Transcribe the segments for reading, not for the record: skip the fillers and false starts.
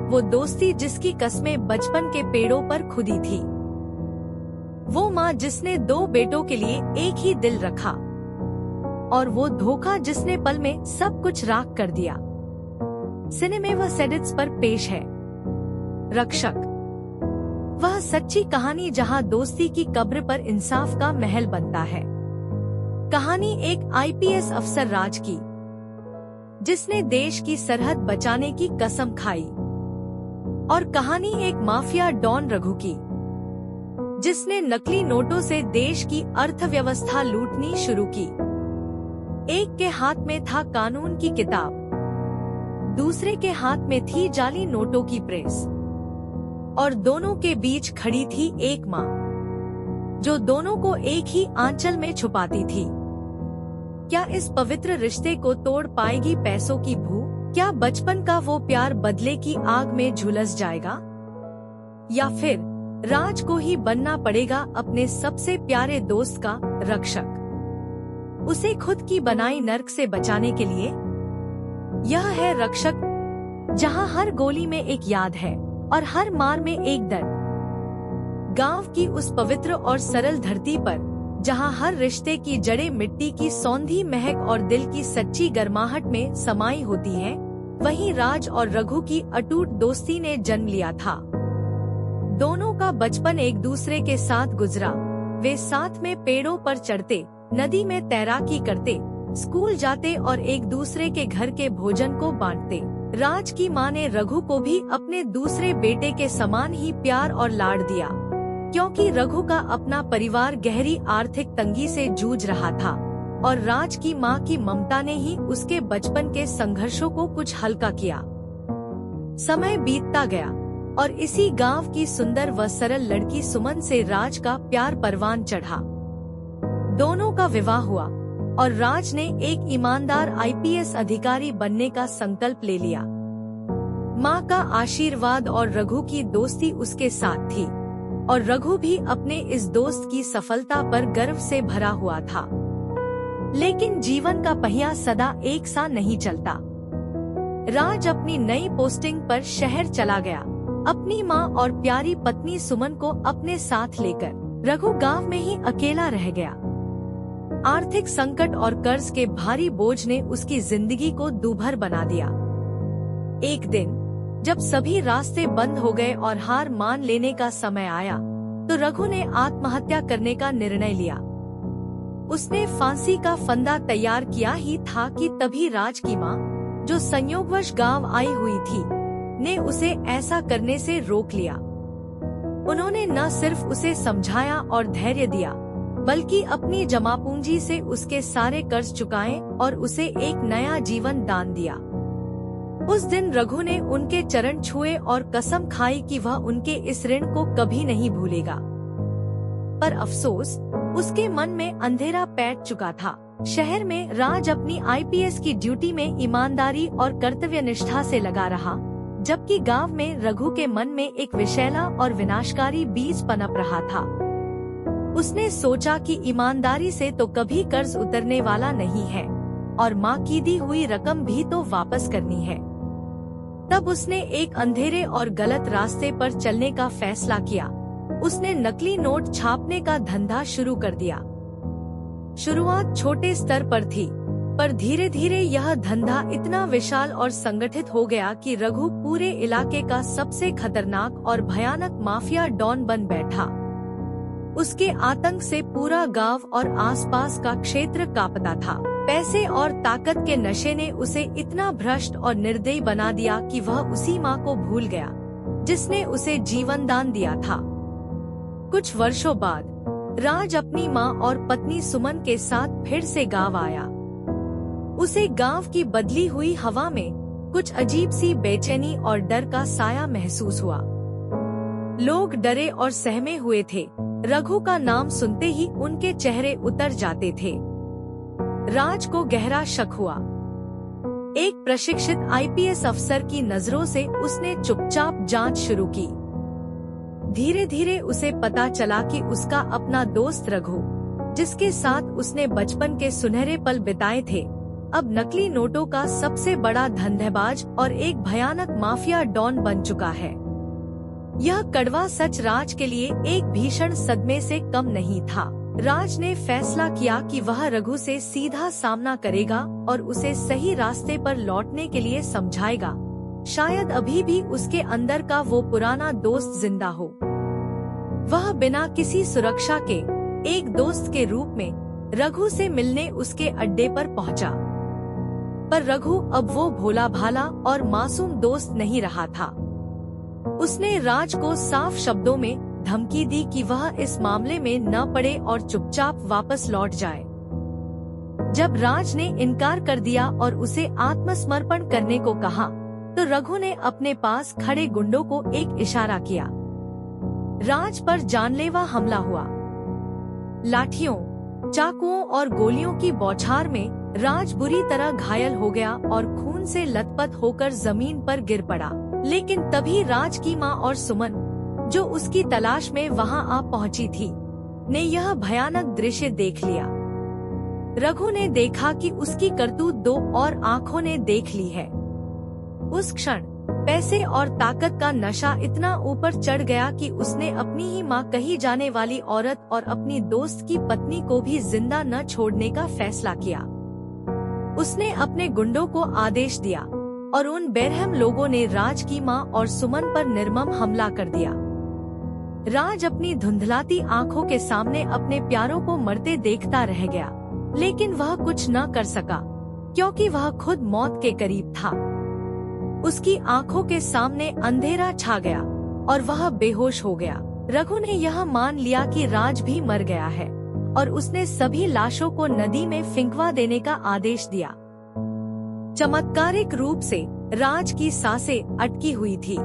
वो दोस्ती जिसकी कस्में बचपन के पेड़ों पर खुदी थी। वो माँ जिसने 2 बेटों के लिए एक ही दिल रखा। और वो धोखा जिसने पल में सब कुछ राख कर दिया। सिनेमा सेडिट्स पर पेश है रक्षक, वह सच्ची कहानी जहां दोस्ती की कब्र पर इंसाफ का महल बनता है। कहानी एक आईपीएस अफसर राज की, जिसने देश की सरहद बचाने की कसम खाई। और कहानी एक माफिया डॉन रघु की, जिसने नकली नोटों से देश की अर्थव्यवस्था लूटनी शुरू की। एक के हाथ में था कानून की किताब, दूसरे के हाथ में थी जाली नोटों की प्रेस। और दोनों के बीच खड़ी थी एक माँ, जो दोनों को एक ही आंचल में छुपाती थी। क्या इस पवित्र रिश्ते को तोड़ पाएगी पैसों की भूख? क्या बचपन का वो प्यार बदले की आग में झुलस जाएगा? या फिर राज को ही बनना पड़ेगा अपने सबसे प्यारे दोस्त का रक्षक, उसे खुद की बनाई नर्क से बचाने के लिए? यह है रक्षक, जहां हर गोली में एक याद है और हर मार में एक दर्द। गांव की उस पवित्र और सरल धरती पर, जहां हर रिश्ते की जड़ें मिट्टी की सौंधी महक और दिल की सच्ची गर्माहट में समाई होती हैं, वहीं राज और रघु की अटूट दोस्ती ने जन्म लिया था। दोनों का बचपन एक दूसरे के साथ गुजरा। वे साथ में पेड़ों पर चढ़ते, नदी में तैराकी करते, स्कूल जाते और एक दूसरे के घर के भोजन को बांटते। राज की माँ ने रघु को भी अपने दूसरे बेटे के समान ही प्यार और लाड दिया, क्योंकि रघु का अपना परिवार गहरी आर्थिक तंगी से जूझ रहा था और राज की माँ की ममता ने ही उसके बचपन के संघर्षों को कुछ हल्का किया। समय बीतता गया और इसी गांव की सुंदर व सरल लड़की सुमन से राज का प्यार परवान चढ़ा। दोनों का विवाह हुआ और राज ने एक ईमानदार आईपीएस अधिकारी बनने का संकल्प ले लिया। माँ का आशीर्वाद और रघु की दोस्ती उसके साथ थी और रघु भी अपने इस दोस्त की सफलता पर गर्व से भरा हुआ था। लेकिन जीवन का पहिया सदा एक सा नहीं चलता। राज अपनी नई पोस्टिंग पर शहर चला गया, अपनी माँ और प्यारी पत्नी सुमन को अपने साथ लेकर। रघु गांव में ही अकेला रह गया। आर्थिक संकट और कर्ज के भारी बोझ ने उसकी जिंदगी को दूभर बना दिया। एक दिन जब सभी रास्ते बंद हो गए और हार मान लेने का समय आया, तो रघु ने आत्महत्या करने का निर्णय लिया। उसने फांसी का फंदा तैयार किया ही था कि तभी राज की माँ, जो संयोगवश गांव आई हुई थी, ने उसे ऐसा करने से रोक लिया। उन्होंने न सिर्फ उसे समझाया और धैर्य दिया, बल्कि अपनी जमापूंजी से उसके सारे कर्ज चुकाए और उसे एक नया जीवन दान दिया। उस दिन रघु ने उनके चरण छुए और कसम खाई कि वह उनके इस ऋण को कभी नहीं भूलेगा। पर अफसोस, उसके मन में अंधेरा पैठ चुका था। शहर में राज अपनी आईपीएस की ड्यूटी में ईमानदारी और कर्तव्यनिष्ठा से लगा रहा, जबकि गांव में रघु के मन में एक विषैला और विनाशकारी बीज पनप रहा था। उसने सोचा कि ईमानदारी से तो कभी कर्ज उतरने वाला नहीं है और माँ की दी हुई रकम भी तो वापस करनी है। तब उसने एक अंधेरे और गलत रास्ते पर चलने का फैसला किया। उसने नकली नोट छापने का धंधा शुरू कर दिया। शुरुआत छोटे स्तर पर थी, पर धीरे धीरे यह धंधा इतना विशाल और संगठित हो गया कि रघु पूरे इलाके का सबसे खतरनाक और भयानक माफिया डॉन बन बैठा। उसके आतंक से पूरा गांव और आसपास का क्षेत्र कांपता था। पैसे और ताकत के नशे ने उसे इतना भ्रष्ट और निर्दयी बना दिया कि वह उसी माँ को भूल गया, जिसने उसे जीवन दान दिया था। कुछ वर्षों बाद राज अपनी माँ और पत्नी सुमन के साथ फिर से गांव आया। उसे गांव की बदली हुई हवा में कुछ अजीब सी बेचैनी और डर का साया महसूस हुआ। लोग डरे और सहमे हुए थे। रघु का नाम सुनते ही उनके चेहरे उतर जाते थे। राज को गहरा शक हुआ। एक प्रशिक्षित आईपीएस अफसर की नजरों से उसने चुपचाप जांच शुरू की। धीरे धीरे उसे पता चला कि उसका अपना दोस्त रघु, जिसके साथ उसने बचपन के सुनहरे पल बिताए थे, अब नकली नोटों का सबसे बड़ा धंधेबाज और एक भयानक माफिया डॉन बन चुका है। यह कड़वा सच राज के लिए एक भीषण सदमे से कम नहीं था। राज ने फैसला किया कि वह रघु से सीधा सामना करेगा और उसे सही रास्ते पर लौटने के लिए समझाएगा। शायद अभी भी उसके अंदर का वो पुराना दोस्त जिंदा हो। वह बिना किसी सुरक्षा के एक दोस्त के रूप में रघु से मिलने उसके अड्डे पर पहुंचा। पर रघु अब वो भोला भाला और मासूम दोस्त नहीं रहा था। उसने राज को साफ शब्दों में धमकी दी कि वह इस मामले में न पड़े और चुपचाप वापस लौट जाए। जब राज ने इनकार कर दिया और उसे आत्मसमर्पण करने को कहा, तो रघु ने अपने पास खड़े गुंडों को एक इशारा किया। राज पर जानलेवा हमला हुआ। लाठियों, चाकुओं और गोलियों की बौछार में राज बुरी तरह घायल हो गया और खून से लथपथ होकर जमीन पर गिर पड़ा। लेकिन तभी राज की माँ और सुमन, जो उसकी तलाश में वहां आ पहुंची थी, ने यह भयानक दृश्य देख लिया। रघु ने देखा कि उसकी करतूत दो और आंखों ने देख ली है। उस क्षण पैसे और ताकत का नशा इतना ऊपर चढ़ गया कि उसने अपनी ही माँ कही जाने वाली औरत और अपनी दोस्त की पत्नी को भी जिंदा न छोड़ने का फैसला किया। उसने अपने गुंडों को आदेश दिया और उन बेरहम लोगों ने राज की माँ और सुमन पर निर्मम हमला कर दिया। राज अपनी धुंधलाती आंखों के सामने अपने प्यारों को मरते देखता रह गया, लेकिन वह कुछ न कर सका क्योंकि वह खुद मौत के करीब था। उसकी आंखों के सामने अंधेरा छा गया और वह बेहोश हो गया। रघु ने यह मान लिया कि राज भी मर गया है और उसने सभी लाशों को नदी में फिंकवा देने का आदेश दिया। चमत्कारिक रूप से राज की सांसें अटकी हुई थी।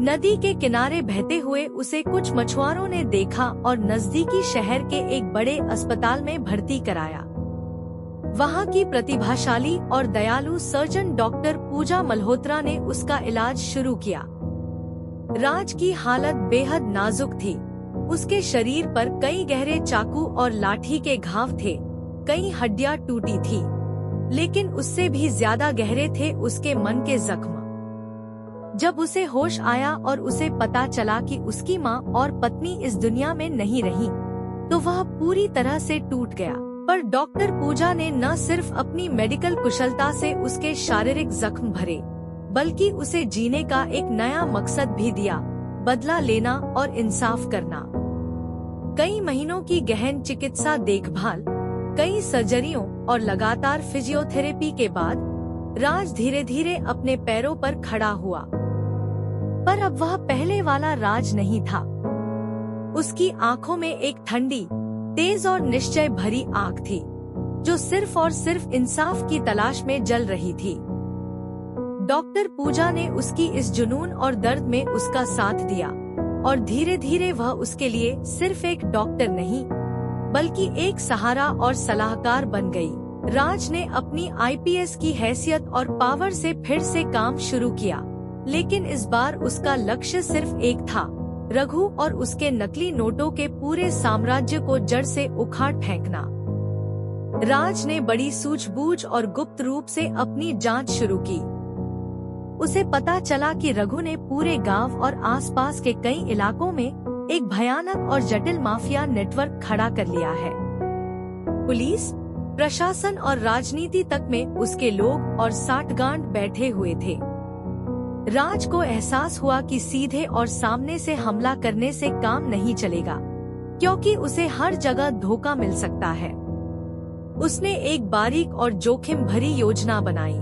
नदी के किनारे बहते हुए उसे कुछ मछुआरों ने देखा और नजदीकी शहर के एक बड़े अस्पताल में भर्ती कराया। वहां की प्रतिभाशाली और दयालु सर्जन डॉक्टर पूजा मल्होत्रा ने उसका इलाज शुरू किया। राज की हालत बेहद नाजुक थी। उसके शरीर पर कई गहरे चाकू और लाठी के घाव थे, कई हड्डियां टूटी थी, लेकिन उससे भी ज्यादा गहरे थे उसके मन के जख्म। जब उसे होश आया और उसे पता चला कि उसकी माँ और पत्नी इस दुनिया में नहीं रही, तो वह पूरी तरह से टूट गया। पर डॉक्टर पूजा ने न सिर्फ अपनी मेडिकल कुशलता से उसके शारीरिक जख्म भरे, बल्कि उसे जीने का एक नया मकसद भी दिया, बदला लेना और इंसाफ करना। कई महीनों की गहन चिकित्सा देखभाल, कई सर्जरियों और लगातार फिजियोथेरेपी के बाद राज धीरे धीरे अपने पैरों पर खड़ा हुआ। पर अब वह पहले वाला राज नहीं था। उसकी आंखों में एक ठंडी, तेज और निश्चय भरी आंख थी, जो सिर्फ और सिर्फ इंसाफ की तलाश में जल रही थी। डॉक्टर पूजा ने उसकी इस जुनून और दर्द में उसका साथ दिया और धीरे धीरे वह उसके लिए सिर्फ एक डॉक्टर नहीं, बल्कि एक सहारा और सलाहकार बन गई। राज ने अपनी आईपीएस की हैसियत और पावर से फिर से काम शुरू किया, लेकिन इस बार उसका लक्ष्य सिर्फ एक था, रघु और उसके नकली नोटों के पूरे साम्राज्य को जड़ से उखाड़ फेंकना। राज ने बड़ी सूझबूझ और गुप्त रूप से अपनी जांच शुरू की। उसे पता चला कि रघु ने पूरे गांव और आसपास के कई इलाकों में एक भयानक और जटिल माफिया नेटवर्क खड़ा कर लिया है। पुलिस, प्रशासन और राजनीति तक में उसके लोग और साठगांठ बैठे हुए थे। राज को एहसास हुआ कि सीधे और सामने से हमला करने से काम नहीं चलेगा, क्योंकि उसे हर जगह धोखा मिल सकता है। उसने एक बारीक और जोखिम भरी योजना बनाई।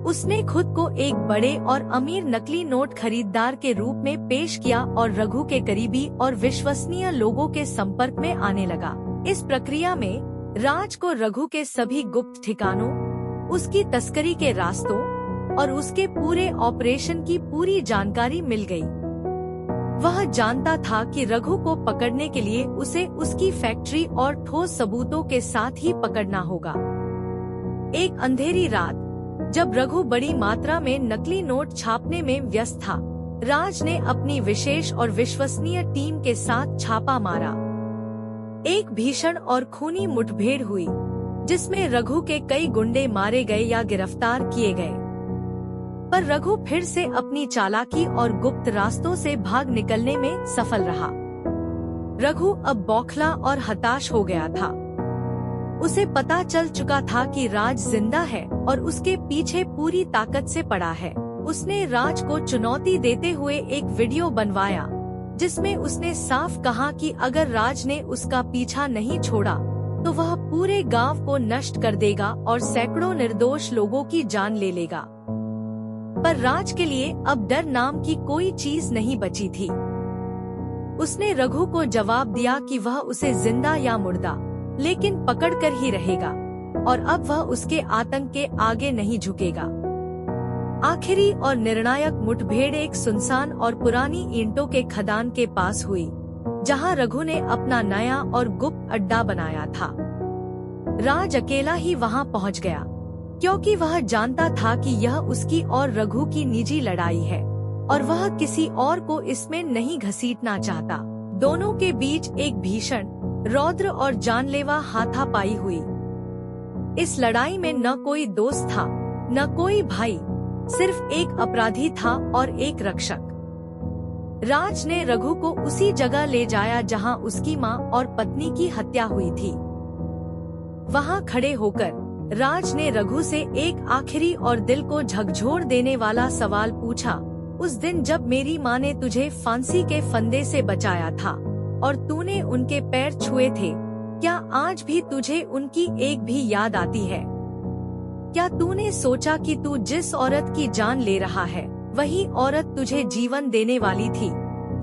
उसने खुद को एक बड़े और अमीर नकली नोट खरीदार के रूप में पेश किया और रघु के करीबी और विश्वसनीय लोगों के संपर्क में आने लगा। इस प्रक्रिया में राज को रघु के सभी गुप्त ठिकानों, उसकी तस्करी के रास्तों और उसके पूरे ऑपरेशन की पूरी जानकारी मिल गई। वह जानता था कि रघु को पकड़ने के लिए उसे उसकी फैक्ट्री और ठोस सबूतों के साथ ही पकड़ना होगा। एक अंधेरी रात, जब रघु बड़ी मात्रा में नकली नोट छापने में व्यस्त था, राज ने अपनी विशेष और विश्वसनीय टीम के साथ छापा मारा। एक भीषण और खूनी मुठभेड़ हुई, जिसमें रघु के कई गुंडे मारे गए या गिरफ्तार किए गए। पर रघु फिर से अपनी चालाकी और गुप्त रास्तों से भाग निकलने में सफल रहा। रघु अब बौखला और हताश हो गया था। उसे पता चल चुका था कि राज जिंदा है और उसके पीछे पूरी ताकत से पड़ा है। उसने राज को चुनौती देते हुए एक वीडियो बनवाया, जिसमें उसने साफ कहा कि अगर राज ने उसका पीछा नहीं छोड़ा तो वह पूरे गांव को नष्ट कर देगा और सैकड़ों निर्दोष लोगों की जान ले लेगा। पर राज के लिए अब डर नाम की कोई चीज नहीं बची थी। उसने रघु को जवाब दिया कि वह उसे जिंदा या मुर्दा लेकिन पकड़कर ही रहेगा और अब वह उसके आतंक के आगे नहीं झुकेगा। आखिरी और निर्णायक मुठभेड़ एक सुनसान और पुरानी ईंटों के खदान के पास हुई, जहां रघु ने अपना नया और गुप्त अड्डा बनाया था। राज अकेला ही वहां पहुंच गया, क्योंकि वह जानता था कि यह उसकी और रघु की निजी लड़ाई है और वह किसी और को इसमें नहीं घसीटना चाहता। दोनों के बीच एक भीषण, रौद्र और जानलेवा हाथापाई हुई। इस लड़ाई में न कोई दोस्त था, न कोई भाई, सिर्फ एक अपराधी था और एक रक्षक। राज ने रघु को उसी जगह ले जाया जहां उसकी मां और पत्नी की हत्या हुई थी। वहां खड़े होकर राज ने रघु से एक आखिरी और दिल को झकझोर देने वाला सवाल पूछा, उस दिन जब मेरी मां ने तुझे फांसी के फंदे से बचाया था और तूने उनके पैर छुए थे, क्या आज भी तुझे उनकी एक भी याद आती है? क्या तूने सोचा कि तू जिस औरत की जान ले रहा है वही औरत तुझे जीवन देने वाली थी?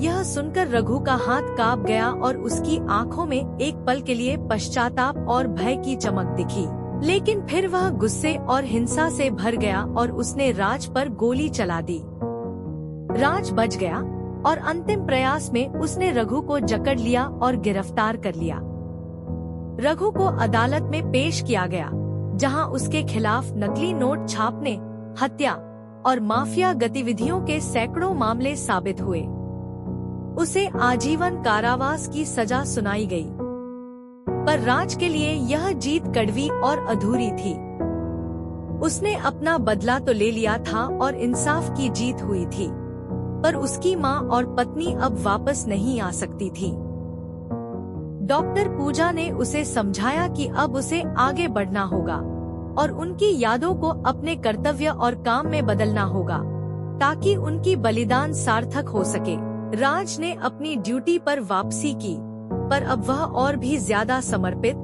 यह सुनकर रघु का हाथ कांप गया और उसकी आंखों में एक पल के लिए पश्चाताप और भय की चमक दिखी, लेकिन फिर वह गुस्से और हिंसा से भर गया और उसने राज पर गोली चला दी। राज बच गया और अंतिम प्रयास में उसने रघु को जकड़ लिया और गिरफ्तार कर लिया। रघु को अदालत में पेश किया गया, जहां उसके खिलाफ नकली नोट छापने, हत्या और माफिया गतिविधियों के सैकड़ों मामले साबित हुए। उसे आजीवन कारावास की सजा सुनाई गई। पर राज के लिए यह जीत कड़वी और अधूरी थी। उसने अपना बदला तो ले लिया था और इंसाफ की जीत हुई थी, पर उसकी मां और पत्नी अब वापस नहीं आ सकती थी। डॉक्टर पूजा ने उसे समझाया कि अब उसे आगे बढ़ना होगा और उनकी यादों को अपने कर्तव्य और काम में बदलना होगा, ताकि उनकी बलिदान सार्थक हो सके। राज ने अपनी ड्यूटी पर वापसी की, पर अब वह और भी ज्यादा समर्पित,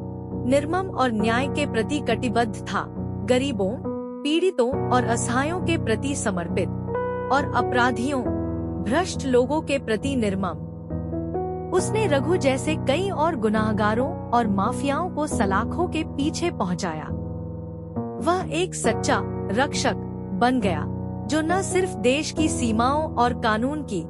निर्मम और न्याय के प्रति कटिबद्ध था। गरीबों, पीड़ितों और असहायों के प्रति समर्पित और अपराधियों, भ्रष्ट लोगों के प्रति निर्मम। उसने रघु जैसे कई और गुनाहगारों और माफियाओं को सलाखों के पीछे पहुंचाया। वह एक सच्चा रक्षक बन गया, जो न सिर्फ देश की सीमाओं और कानून की,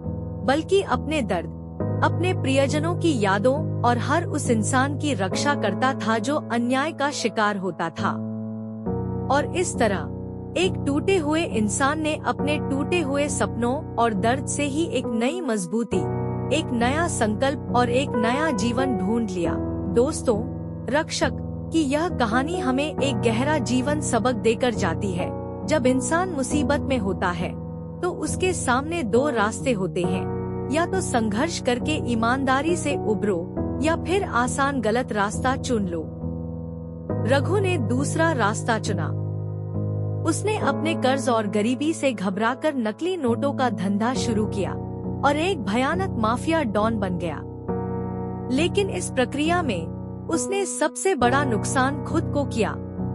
बल्कि अपने दर्द, अपने प्रियजनों की यादों और हर उस इंसान की रक्षा करता था जो अन्याय का शिकार होता था। और इस तरह एक टूटे हुए इंसान ने अपने टूटे हुए सपनों और दर्द से ही एक नई मजबूती, एक नया संकल्प और एक नया जीवन ढूंढ लिया। दोस्तों, रक्षक की यह कहानी हमें एक गहरा जीवन सबक देकर जाती है। जब इंसान मुसीबत में होता है तो उसके सामने दो रास्ते होते हैं, या तो संघर्ष करके ईमानदारी से उबरो या फिर आसान गलत रास्ता चुन लो। रघु ने दूसरा रास्ता चुना। उसने अपने कर्ज और गरीबी से घबराकर नकली नोटों का धंधा शुरू किया और एक भयानक माफिया डॉन बन गया। लेकिन इस प्रक्रिया में उसने सबसे बड़ा नुकसान खुद को किया।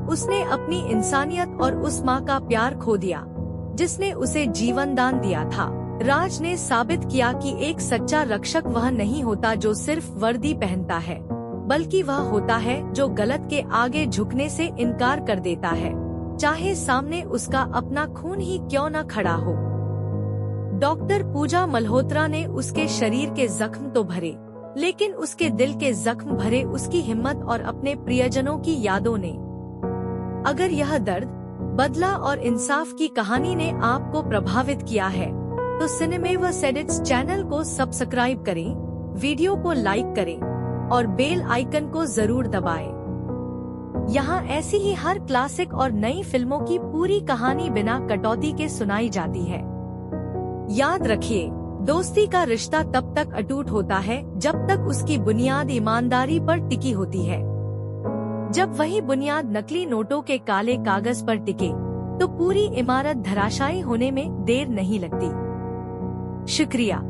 उसने अपनी इंसानियत और उस माँ का प्यार खो दिया जिसने उसे जीवन दान दिया था। राज ने साबित किया कि एक सच्चा रक्षक वह नहीं होता जो सिर्फ वर्दी पहनता है, बल्कि वह होता है जो गलत के आगे झुकने से इनकार कर देता है, चाहे सामने उसका अपना खून ही क्यों न खड़ा हो। डॉक्टर पूजा मल्होत्रा ने उसके शरीर के जख्म तो भरे, लेकिन उसके दिल के जख्म भरे उसकी हिम्मत और अपने प्रियजनों की यादों ने। अगर यह दर्द, बदला और इंसाफ की कहानी ने आपको प्रभावित किया है तो सिनेमेवा सेडिट्स चैनल को सब्सक्राइब करें, वीडियो को लाइक करें और बेल आइकन को जरूर दबाएं। यहाँ ऐसी ही हर क्लासिक और नई फिल्मों की पूरी कहानी बिना कटौती के सुनाई जाती है। याद रखिए, दोस्ती का रिश्ता तब तक अटूट होता है जब तक उसकी बुनियाद ईमानदारी पर टिकी होती है। जब वही बुनियाद नकली नोटों के काले कागज पर टिके, तो पूरी इमारत धराशायी होने में देर नहीं लगती। शुक्रिया।